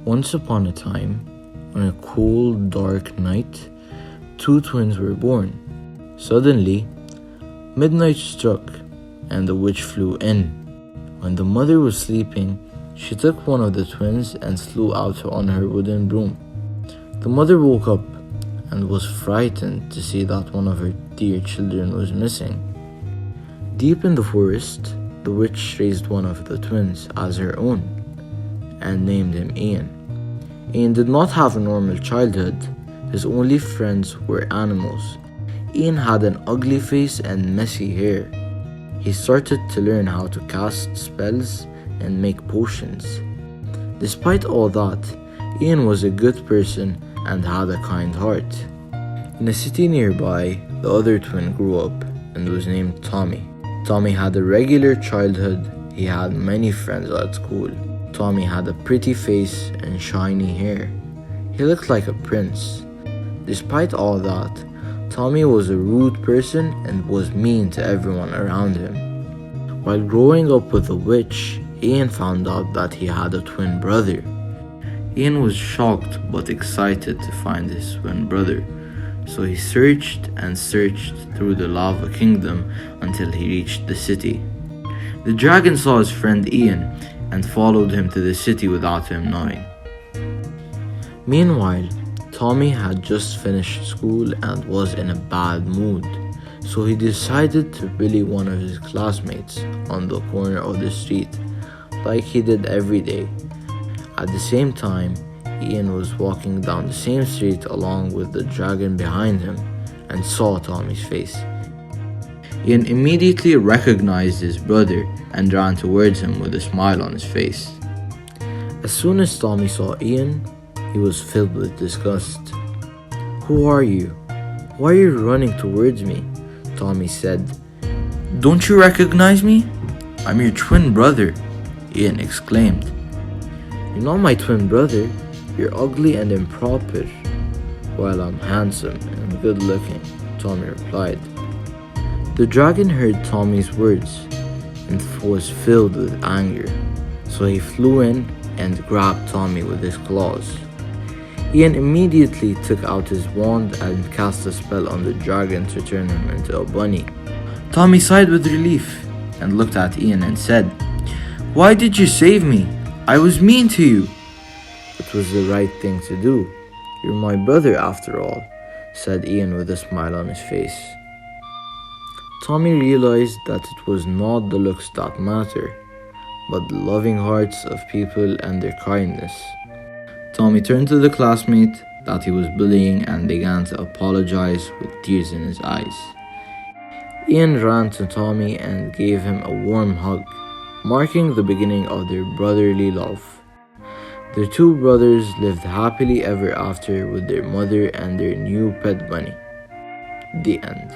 Once upon a time, on a cold, dark night, two twins were born. Suddenly, midnight struck, and the witch flew in. When the mother was sleeping, she took one of the twins and flew out on her wooden broom. The mother woke up and was frightened to see that one of her dear children was missing. Deep in the forest, the witch raised one of the twins as her own and named him Ian. Ian did not have a normal childhood. His only friends were animals. Ian had an ugly face and messy hair. He started to learn how to cast spells and make potions. Despite all that, Ian was a good person and had a kind heart. In a city nearby, the other twin grew up and was named Tommy. Tommy had a regular childhood. He had many friends at school. Tommy had a pretty face and shiny hair. He looked like a prince. Despite all that, Tommy was a rude person and was mean to everyone around him. While growing up with the witch, Ian found out that he had a twin brother. Ian was shocked but excited to find his twin brother, so he searched and searched through the lava kingdom until he reached the city. The dragon saw his friend Ian and followed him to the city without him knowing. Meanwhile, Tommy had just finished school and was in a bad mood, so he decided to bully one of his classmates on the corner of the street, like he did every day. At the same time, Ian was walking down the same street along with the dragon behind him and saw Tommy's face. Ian immediately recognized his brother and ran towards him with a smile on his face. As soon as Tommy saw Ian, he was filled with disgust. "Who are you? Why are you running towards me?" Tommy said. "Don't you recognize me? I'm your twin brother," Ian exclaimed. "You're not my twin brother. You're ugly and improper, while I'm handsome and good looking," Tommy replied. The dragon heard Tommy's words and was filled with anger, so he flew in and grabbed Tommy with his claws. Ian immediately took out his wand and cast a spell on the dragon to turn him into a bunny. Tommy sighed with relief and looked at Ian and said, "Why did you save me? I was mean to you." "It was the right thing to do. You're my brother after all," said Ian with a smile on his face. Tommy realized that it was not the looks that matter, but the loving hearts of people and their kindness. Tommy turned to the classmate that he was bullying and began to apologize with tears in his eyes. Ian ran to Tommy and gave him a warm hug, marking the beginning of their brotherly love. The two brothers lived happily ever after with their mother and their new pet bunny. The end.